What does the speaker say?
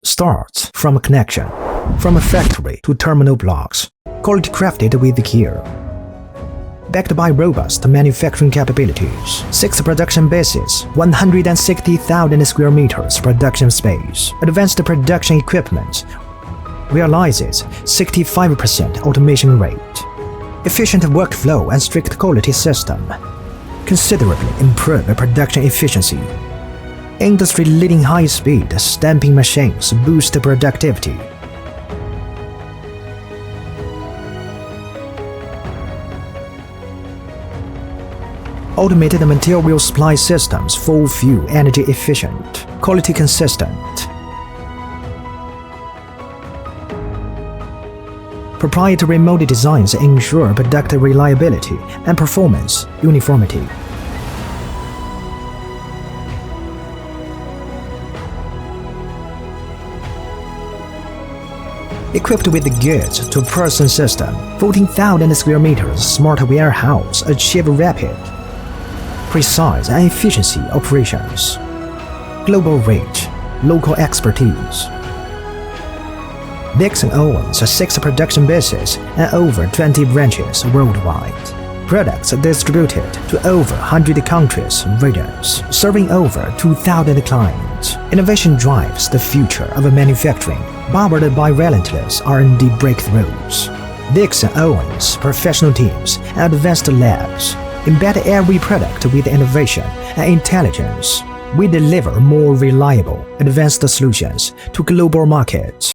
starts from a connection, from a factory to terminal blocks, quality crafted with care. Backed by robust manufacturing capabilities, 6 production bases, 160,000 square meters production space, advanced production equipment, realizes 65% automation rate, efficient workflow and strict quality system, considerably improve production efficiency. Industry-leading high-speed stamping machines boost productivity. Automated material supply systems full fuel energy efficient, quality consistent. Proprietary molded designs ensure product reliability and performance uniformity. Equipped with the goods-to-person system, 14,000 square meters smart warehouse achieve rapid, precise and efficiency operations. Global reach, local expertise. Degson owns 6 production bases and over 20 branches worldwide. Products distributed to over 100 countries and regions, serving over 2,000 clients. Innovation drives the future of manufacturing, powered by relentless R&D breakthroughs. Degson owns professional teams and advanced labs. Embed every product with innovation and intelligence. We deliver more reliable, advanced solutions to global markets.